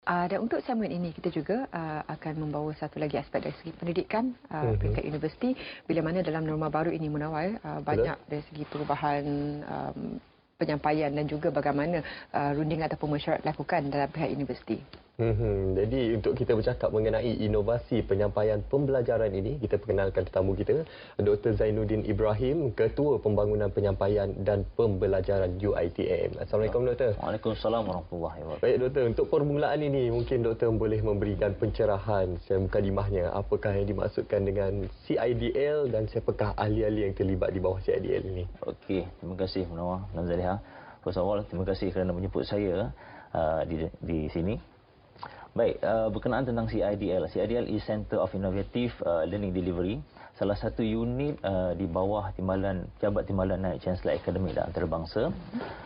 Dan untuk segmen ini kita juga akan membawa satu lagi aspek dari segi pendidikan peringkat universiti, bila mana dalam norma baru ini Munawar banyak dari segi perubahan penyampaian dan juga bagaimana runding ataupun mesyuarat dilakukan dalam pihak universiti. Jadi untuk kita bercakap mengenai inovasi penyampaian pembelajaran ini, kita perkenalkan tetamu kita, Dr. Zainuddin Ibrahim, Ketua Pembangunan Penyampaian dan Pembelajaran UiTM. Assalamualaikum Doktor. Waalaikumsalam warahmatullahi wabarakatuh. Baik Doktor, untuk permulaan ini mungkin Doktor boleh memberikan pencerahan secara mukadimahnya apakah yang dimaksudkan dengan CIDL dan siapakah ahli-ahli yang terlibat di bawah CIDL ini. Okey, terima kasih Munawar dan Zaliha. First of all, terima kasih kerana menjemput saya di sini. Baik, berkenaan tentang CIDL. CIDL is Center of Innovative Learning Delivery, salah satu unit di bawah Jabat Timbalan Naib Chancellor Akademik dan Antarabangsa.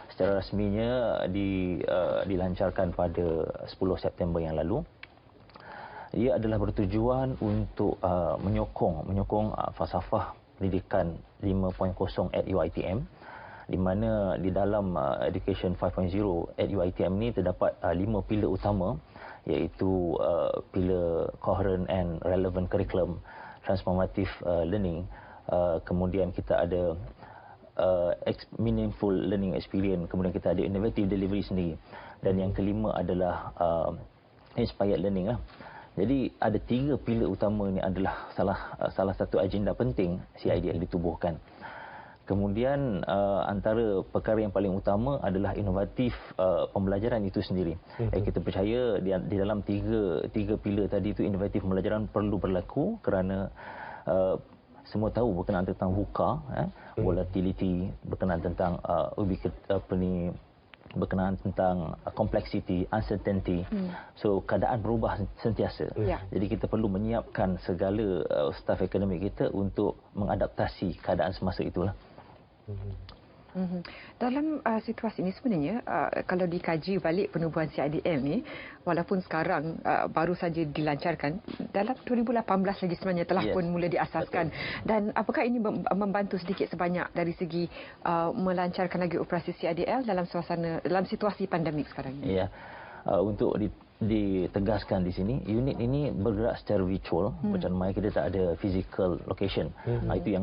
Secara rasminya dilancarkan pada 10 September yang lalu. Ia adalah bertujuan untuk menyokong falsafah pendidikan 5.0 at UiTM, di mana di dalam Education 5.0 at UiTM ini terdapat 5 pilar utama, iaitu pilar Coherent and Relevant Curriculum, Transformative Learning, kemudian kita ada Meaningful Learning Experience, kemudian kita ada Innovative Delivery sendiri, dan yang kelima adalah Inspired Learning lah. Jadi ada 3 pilar utama ni adalah salah satu agenda penting CIDL ditubuhkan. Kemudian antara perkara yang paling utama adalah inovatif pembelajaran itu sendiri. Kita percaya di dalam tiga pilar tadi itu inovatif pembelajaran perlu berlaku kerana semua tahu berkenaan tentang VUCA, volatility, berkenaan tentang berkenaan tentang complexity, uncertainty. So keadaan berubah sentiasa. Jadi kita perlu menyiapkan segala staf akademik kita untuk mengadaptasi keadaan semasa itulah. Dalam situasi ini sebenarnya kalau dikaji balik penubuhan CIDL ni, walaupun sekarang baru saja dilancarkan, dalam 2018 lagi sebenarnya telah pun mula diasaskan. Dan apakah ini membantu sedikit sebanyak dari segi melancarkan lagi operasi CIDL dalam situasi pandemik sekarang ini? Ya, untuk ditegaskan di sini, unit ini bergerak secara virtual, macam mana kita tak ada physical location. Itu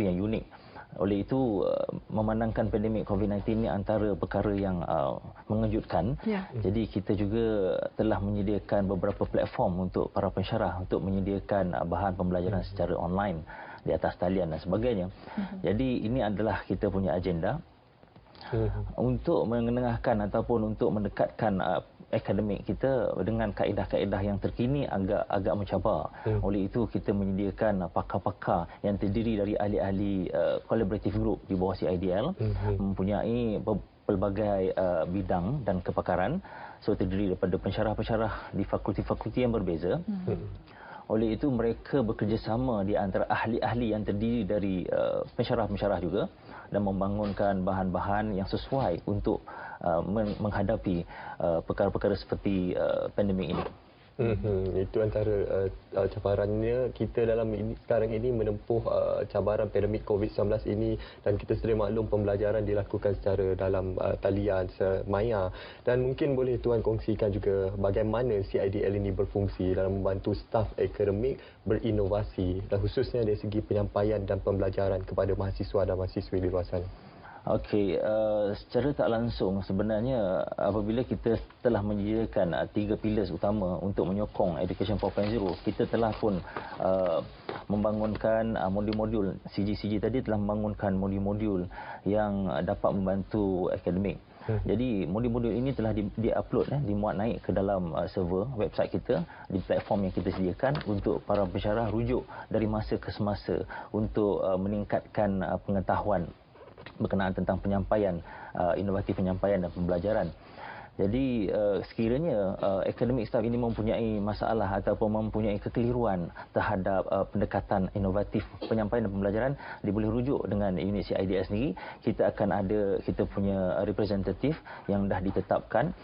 yang unik. Oleh itu, memandangkan pandemik COVID-19 ini antara perkara yang mengejutkan. Jadi kita juga telah menyediakan beberapa platform untuk para pensyarah untuk menyediakan bahan pembelajaran secara online di atas talian dan sebagainya. Jadi ini adalah kita punya agenda untuk mengenengahkan ataupun untuk mendekatkan akademik kita dengan kaedah-kaedah yang terkini agak mencabar. Oleh itu kita menyediakan pakar-pakar yang terdiri dari ahli-ahli collaborative group di bawah CIDL, mempunyai pelbagai bidang dan kepakaran. So terdiri daripada pensyarah-pensyarah di fakulti-fakulti yang berbeza. Oleh itu mereka bekerjasama di antara ahli-ahli yang terdiri dari pensyarah-pensyarah juga, dan membangunkan bahan-bahan yang sesuai untuk menghadapi perkara-perkara seperti pandemik ini. Itu antara cabarannya kita sekarang ini menempuh cabaran pandemik COVID-19 ini, dan kita sedia maklum pembelajaran dilakukan secara dalam talian maya. Dan mungkin boleh Tuan kongsikan juga bagaimana CIDL ini berfungsi dalam membantu staf akademik berinovasi, dan khususnya dari segi penyampaian dan pembelajaran kepada mahasiswa dan mahasiswi di luar sana. Okey, secara tak langsung sebenarnya apabila kita telah menyediakan 3 pilar utama untuk menyokong Education 4.0, kita telah pun membangunkan modul-modul. CG tadi telah membangunkan modul-modul yang dapat membantu akademik. Jadi modul-modul ini telah di-upload, dimuat naik ke dalam server website kita di platform yang kita sediakan untuk para pensyarah rujuk dari masa ke semasa untuk meningkatkan pengetahuan berkenaan tentang penyampaian, inovatif penyampaian dan pembelajaran. Jadi sekiranya akademik staff ini mempunyai masalah ataupun mempunyai kekeliruan terhadap pendekatan inovatif penyampaian dan pembelajaran, dia boleh rujuk dengan unit CIDL sendiri. Kita akan ada kita punya representatif yang dah ditetapkan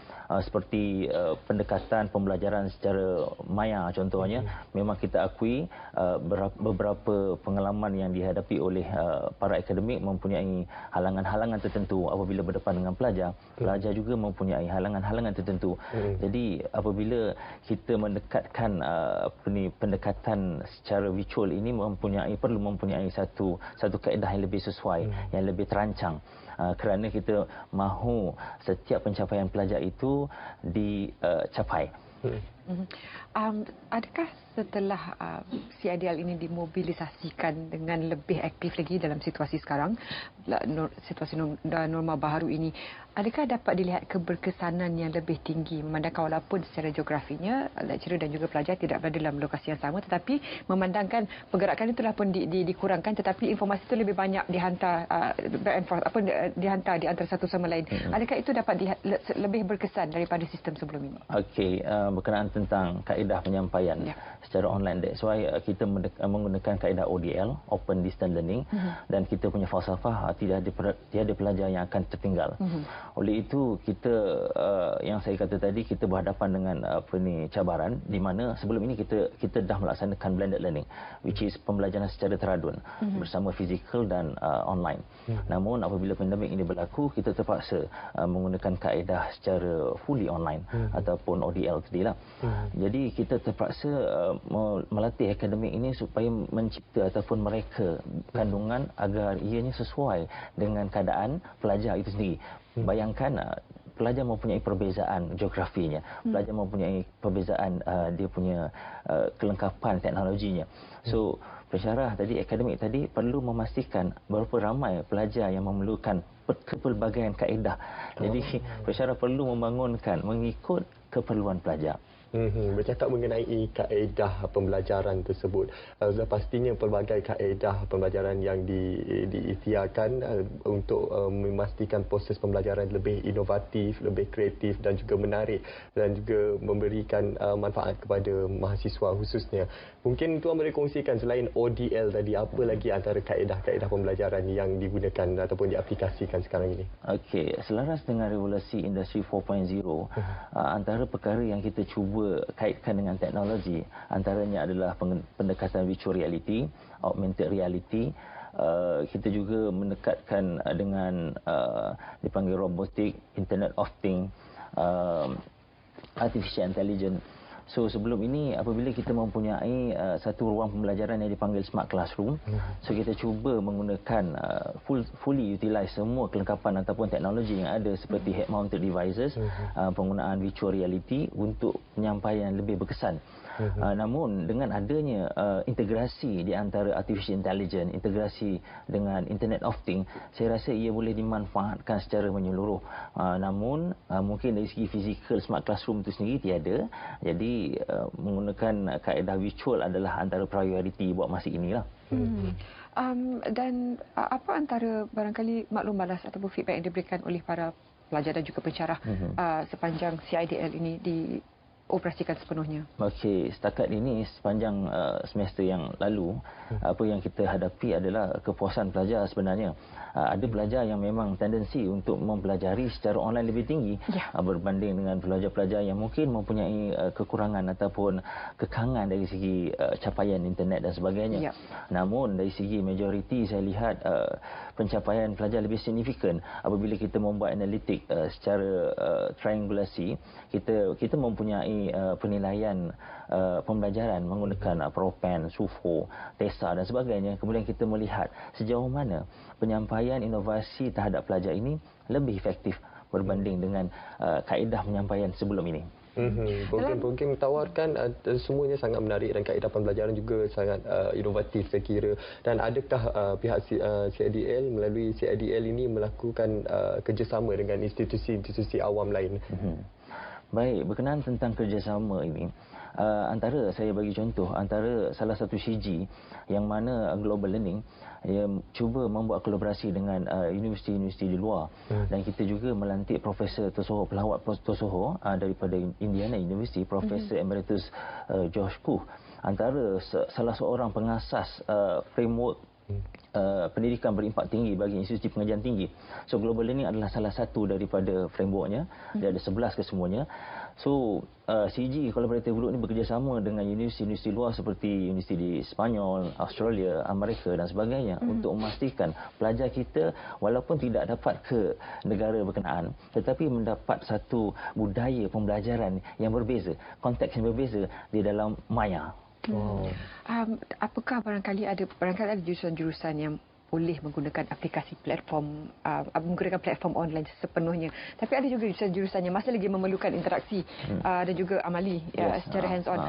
seperti pendekatan pembelajaran secara maya contohnya, memang kita akui beberapa pengalaman yang dihadapi oleh para akademik mempunyai halangan-halangan tertentu apabila berdepan dengan pelajar. Pelajar juga mempunyai halangan-halangan tertentu. Jadi apabila kita mendekatkan pendekatan secara virtual ini perlu mempunyai satu kaedah yang lebih sesuai, yang lebih terancang. Kerana kita mahu setiap pencapaian pelajar itu dicapai. Adakah setelah CIDL ini dimobilisasikan dengan lebih aktif lagi dalam situasi sekarang, situasi norma baharu ini, adakah dapat dilihat keberkesanan yang lebih tinggi memandangkan walaupun secara geografinya lecturer dan juga pelajar tidak berada dalam lokasi yang sama, tetapi memandangkan pergerakan itu telah pun dikurangkan, tetapi informasi itu lebih banyak dihantar dihantar di antara satu sama lain. Adakah itu dapat dilihat lebih berkesan daripada sistem sebelum ini? Okey, berkenaan tentang kaedah penyampaian secara online, that's why kita menggunakan kaedah ODL, Open Distance Learning, dan kita punya falsafah tiada pelajar yang akan tertinggal. Oleh itu kita yang saya kata tadi, kita berhadapan dengan cabaran di mana sebelum ini kita dah melaksanakan blended learning, which is pembelajaran secara teradun bersama fizikal dan online. Namun apabila pandemik ini berlaku, kita terpaksa menggunakan kaedah secara fully online ataupun ODL tadilah. Jadi kita terpaksa melatih akademik ini supaya mencipta ataupun mereka kandungan agar ianya sesuai dengan keadaan pelajar itu sendiri. Bayangkan pelajar mempunyai perbezaan geografinya, pelajar mempunyai perbezaan dia punya kelengkapan teknologinya. So pensyarah tadi, akademik tadi perlu memastikan berapa ramai pelajar yang memerlukan kepelbagaian kaedah. Jadi pensyarah perlu membangunkan mengikut keperluan pelajar. Bercakap mengenai kaedah pembelajaran tersebut, pastinya pelbagai kaedah pembelajaran yang diikhtiarkan untuk memastikan proses pembelajaran lebih inovatif, lebih kreatif dan juga menarik dan juga memberikan manfaat kepada mahasiswa khususnya. Mungkin Tuan boleh kongsikan selain ODL tadi, apa lagi antara kaedah-kaedah pembelajaran yang digunakan ataupun diaplikasikan sekarang ini? Okey, selaras dengan revolusi industri 4.0, antara perkara yang kita cuba kaitkan dengan teknologi antaranya adalah pendekatan virtual reality, augmented reality. Kita juga mendekatkan dengan dipanggil robotik, Internet of Things, artificial intelligence. So sebelum ini apabila kita mempunyai satu ruang pembelajaran yang dipanggil smart classroom, so kita cuba menggunakan fully utilize semua kelengkapan ataupun teknologi yang ada seperti head mounted devices, penggunaan virtual reality untuk penyampaian lebih berkesan. Namun dengan adanya integrasi di antara artificial intelligence, integrasi dengan Internet of Things, saya rasa ia boleh dimanfaatkan secara menyeluruh. Namun mungkin dari segi fizikal smart classroom itu sendiri tiada. Jadi menggunakan kaedah virtual adalah antara prioriti buat masa inilah. Dan apa antara barangkali maklum balas ataupun feedback yang diberikan oleh para pelajar dan juga pensyarah sepanjang CIDL ini dioperasikan sepenuhnya? Okey, setakat ini sepanjang semester yang lalu, apa yang kita hadapi adalah kepuasan pelajar sebenarnya. Ada pelajar yang memang tendensi untuk mempelajari secara online lebih tinggi berbanding dengan pelajar-pelajar yang mungkin mempunyai kekurangan ataupun kekangan dari segi capaian internet dan sebagainya. Namun dari segi majoriti saya lihat pencapaian pelajar lebih signifikan apabila kita membuat analitik secara triangulasi. Kita mempunyai penilaian pembelajaran menggunakan Propen, SUFO, TESA dan sebagainya. Kemudian kita melihat sejauh mana penyampaian inovasi terhadap pelajar ini lebih efektif berbanding dengan kaedah penyampaian sebelum ini. Program-program tawarkan semuanya sangat menarik dan kaedah pembelajaran juga sangat inovatif saya kira. Dan adakah pihak CIDL melalui CIDL ini melakukan kerjasama dengan institusi-institusi awam lain? Baik, berkenaan tentang kerjasama ini, antara saya bagi contoh, antara salah satu CG yang mana Global Learning yang cuba membuat kolaborasi dengan universiti-universiti di luar, dan kita juga melantik Profesor Tosoho, pelawat Tosoho daripada Indiana University, Profesor Emeritus Josh Kuh, antara salah seorang pengasas framework pendidikan berimpak tinggi bagi institusi pengajian tinggi. So global learning adalah salah satu daripada frameworknya. Dia ada 11 kesemuanya. So CG Collaborative Group ni bekerjasama dengan universiti-universiti luar seperti universiti di Spanyol, Australia, Amerika dan sebagainya untuk memastikan pelajar kita walaupun tidak dapat ke negara berkenaan tetapi mendapat satu budaya pembelajaran yang berbeza, konteks yang berbeza di dalam maya. Apakah barangkali ada jurusan-jurusan yang boleh menggunakan aplikasi platform, menggunakan platform online sepenuhnya. Tapi ada juga jurusan-jurusan yang masih lagi memerlukan interaksi dan juga amali secara hands-on.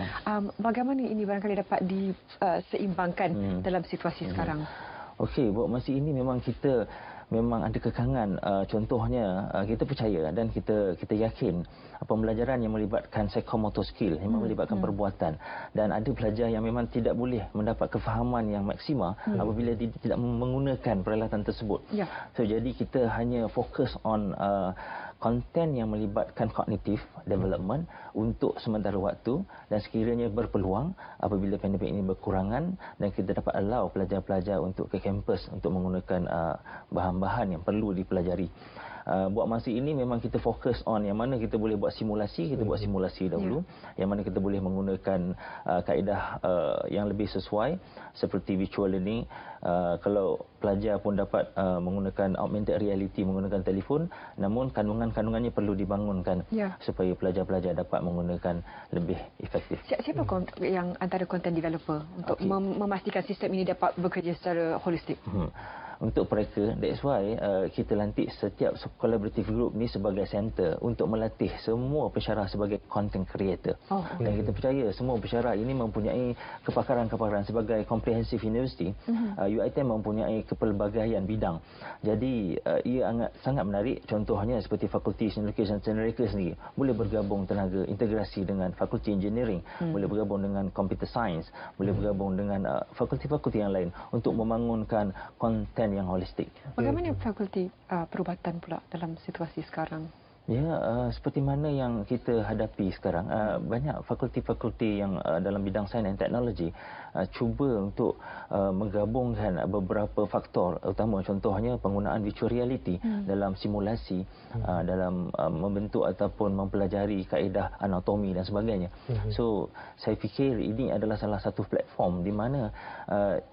Bagaimana ini barangkali dapat diseimbangkan dalam situasi sekarang? Okey, buat masa ini memang kita memang ada kekangan. Contohnya kita percaya dan kita yakin pembelajaran yang melibatkan psychomotor skill, yang melibatkan perbuatan, dan ada pelajar yang memang tidak boleh mendapat kefahaman yang maksima apabila tidak menggunakan peralatan tersebut. So jadi kita hanya fokus on konten yang melibatkan cognitive development untuk sementara waktu, dan sekiranya berpeluang apabila pandemik ini berkurangan dan kita dapat allow pelajar-pelajar untuk ke kampus untuk menggunakan bahan-bahan yang perlu dipelajari. Buat masa ini memang kita fokus on yang mana kita boleh buat simulasi, kita buat simulasi dahulu. Yang mana kita boleh menggunakan kaedah yang lebih sesuai seperti virtual learning. Kalau pelajar pun dapat menggunakan augmented reality, menggunakan telefon, namun kandungan-kandungannya perlu dibangunkan supaya pelajar-pelajar dapat menggunakan lebih efektif. Siapa yang antara content developer untuk memastikan sistem ini dapat bekerja secara holistik? Untuk mereka, that's why kita lantik setiap collaborative group ni sebagai center untuk melatih semua pensyarah sebagai content creator. Dan kita percaya semua pensyarah ini mempunyai kepakaran-kepakaran sebagai comprehensive university. UiTM mempunyai kepelbagaian bidang. Jadi ia sangat menarik. Contohnya seperti Fakulti Education mereka sendiri boleh bergabung tenaga integrasi dengan Fakulti Engineering, boleh bergabung dengan Computer Science, boleh bergabung dengan fakulti-fakulti yang lain untuk membangunkan konten yang holistik. Bagaimana fakulti perubatan pula dalam situasi sekarang? Ya, seperti mana yang kita hadapi sekarang, banyak fakulti-fakulti yang dalam bidang sains dan teknologi cuba untuk menggabungkan beberapa faktor utama, contohnya penggunaan virtual reality dalam simulasi, dalam membentuk ataupun mempelajari kaedah anatomi dan sebagainya. So, saya fikir ini adalah salah satu platform di mana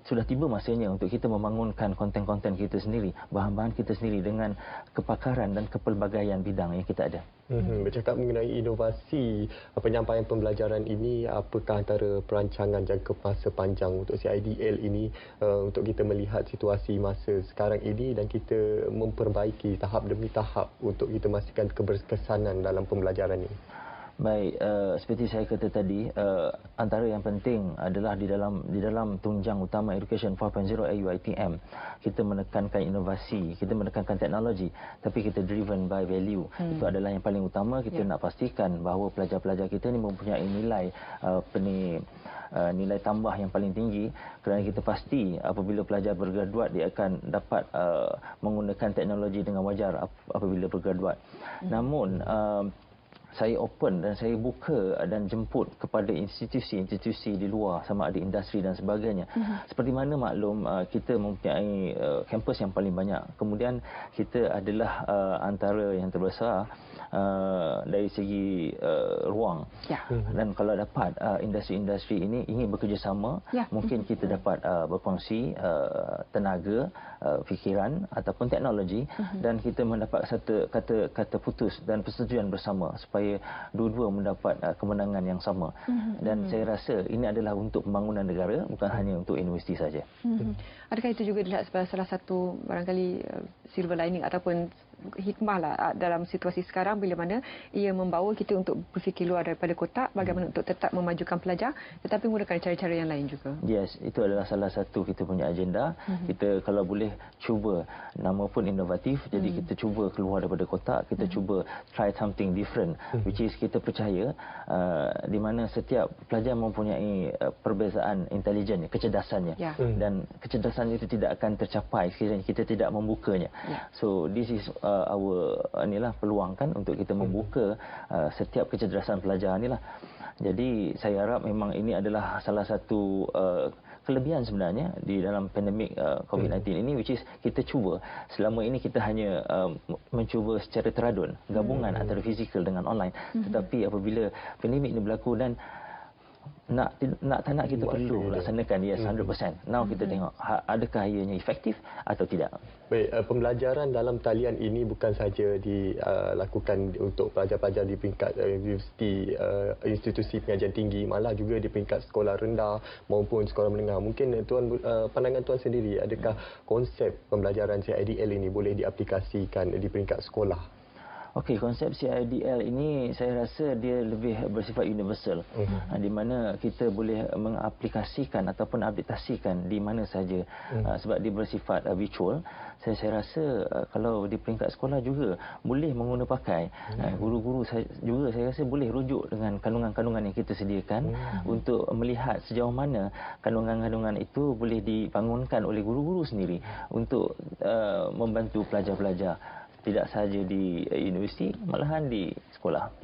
sudah tiba masanya untuk kita membangunkan konten-konten kita sendiri, bahan-bahan kita sendiri dengan kepakaran dan kepelbagaian bidang yang kita ada. Bercakap mengenai inovasi penyampaian pembelajaran ini, apakah antara perancangan jangka masa panjang untuk CIDL ini untuk kita melihat situasi masa sekarang ini dan kita memperbaiki tahap demi tahap untuk kita memastikan keberkesanan dalam pembelajaran ini? Baik, seperti saya kata tadi, antara yang penting adalah di dalam tunjang utama Education 4.0 UiTM, kita menekankan inovasi, kita menekankan teknologi, tapi kita driven by value. Itu adalah yang paling utama. Kita nak pastikan bahawa pelajar-pelajar kita ni mempunyai nilai tambah yang paling tinggi, kerana kita pasti apabila pelajar bergraduat dia akan dapat menggunakan teknologi dengan wajar apabila bergraduat. Namun saya open dan saya buka dan jemput kepada institusi-institusi di luar, sama ada industri dan sebagainya. Seperti mana maklum, kita mempunyai kampus yang paling banyak. Kemudian kita adalah antara yang terbesar dari segi ruang. Dan kalau dapat industri-industri ini ingin bekerjasama, mungkin kita dapat berkongsi tenaga, fikiran ataupun teknologi, dan kita mendapat satu kata putus dan persetujuan bersama supaya dua-dua mendapat kemenangan yang sama. Dan saya rasa ini adalah untuk pembangunan negara, bukan hanya untuk universiti saja. Adakah itu juga dilihat sebagai salah satu barangkali silver lining ataupun hikmah lah dalam situasi sekarang, bila mana ia membawa kita untuk berfikir luar daripada kotak, bagaimana untuk tetap memajukan pelajar tetapi menggunakan cara-cara yang lain juga? Yes, itu adalah salah satu kita punya agenda. Kita kalau boleh cuba, nama pun inovatif, jadi kita cuba keluar daripada kotak, kita cuba try something different, which is kita percaya di mana setiap pelajar mempunyai perbezaan intelijennya, kecerdasannya, dan kecerdasan itu tidak akan tercapai sekiranya kita tidak membukanya. So this is peluang kan untuk kita membuka setiap kecerdasan pelajar inilah. Jadi saya harap memang ini adalah salah satu kelebihan sebenarnya di dalam pandemik COVID-19 ini, which is kita cuba. Selama ini kita hanya mencuba secara teradun, gabungan antara fizikal dengan online. Tetapi apabila pandemik ini berlaku dan nak tak nak kita perlu laksanakan 100%. Now kita tengok adakah ianya efektif atau tidak. Baik, pembelajaran dalam talian ini bukan saja dilakukan untuk pelajar-pelajar di peringkat universiti, institusi pengajian tinggi, malah juga di peringkat sekolah rendah maupun sekolah menengah. Mungkin pandangan tuan sendiri, adakah konsep pembelajaran CIDL ini boleh diaplikasikan di peringkat sekolah? Okey, konsep CIDL ini saya rasa dia lebih bersifat universal, di mana kita boleh mengaplikasikan ataupun aplikasikan di mana saja, sebab dia bersifat virtual. Saya rasa kalau di peringkat sekolah juga boleh menggunakan pakai. Guru-guru juga saya rasa boleh rujuk dengan kandungan-kandungan yang kita sediakan untuk melihat sejauh mana kandungan-kandungan itu boleh dibangunkan oleh guru-guru sendiri untuk membantu pelajar-pelajar. Tidak sahaja di universiti, malahan di sekolah.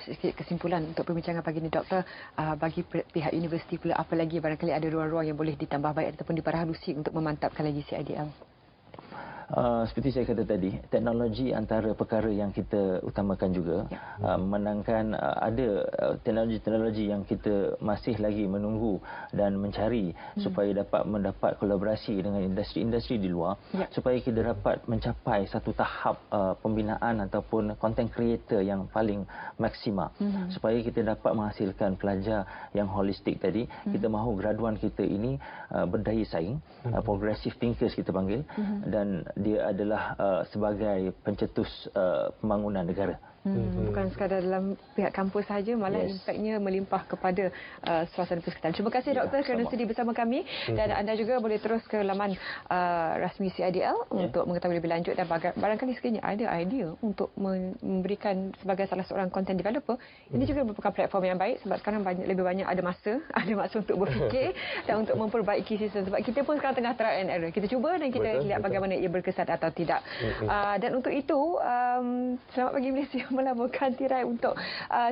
Sedikit kesimpulan untuk perbincangan pagi ini, Doktor. Bagi pihak universiti pula, apa lagi barangkali ada ruang-ruang yang boleh ditambah baik ataupun diperhalusi untuk memantapkan lagi CIDL? Seperti saya kata tadi, teknologi antara perkara yang kita utamakan juga. Menangkan ada teknologi-teknologi yang kita masih lagi menunggu dan mencari supaya dapat mendapat kolaborasi dengan industri-industri di luar, supaya kita dapat mencapai satu tahap pembinaan ataupun content creator yang paling maksima, supaya kita dapat menghasilkan pelajar yang holistik tadi. Kita mahu graduan kita ini berdaya saing, progressive thinkers kita panggil, dan dia adalah sebagai pencetus pembangunan negara. Bukan sekadar dalam pihak kampus saja, malah impaknya melimpah kepada suasana persekitaran. Terima kasih Doktor kerana sudi bersama kami, dan anda juga boleh terus ke laman rasmi CIDL untuk mengetahui lebih lanjut, dan barangkali sekiranya ada idea untuk memberikan sebagai salah seorang content developer, ini juga merupakan platform yang baik sebab sekarang lebih banyak ada masa untuk berfikir dan untuk memperbaiki sistem, sebab kita pun sekarang tengah trial and error. Kita cuba dan kita lihat bagaimana ia berkesan atau tidak. Dan untuk itu, selamat pagi Malaysia melaburkan tirai untuk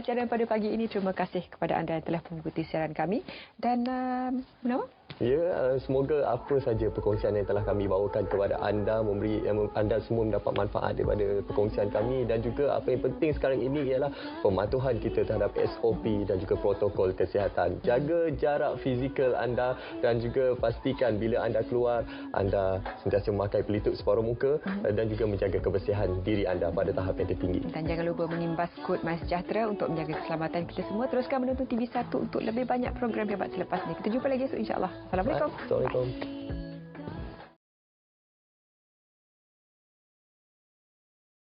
siaran pada pagi ini. Terima kasih kepada anda yang telah mengikuti siaran kami, dan Munawar. Ya, semoga apa saja perkongsian yang telah kami bawakan kepada anda memberi anda semua mendapat manfaat daripada perkongsian kami, dan juga apa yang penting sekarang ini ialah pematuhan kita terhadap SOP dan juga protokol kesihatan. Jaga jarak fizikal anda dan juga pastikan bila anda keluar anda sentiasa memakai pelitup separuh muka dan juga menjaga kebersihan diri anda pada tahap yang tertinggi. Dan jangan lupa mengimbas kod MySejahtera untuk menjaga keselamatan kita semua. Teruskan menonton TV1 untuk lebih banyak program hebat selepas ini. Kita jumpa lagi esok insya-Allah. Assalamualaikum. Assalamualaikum.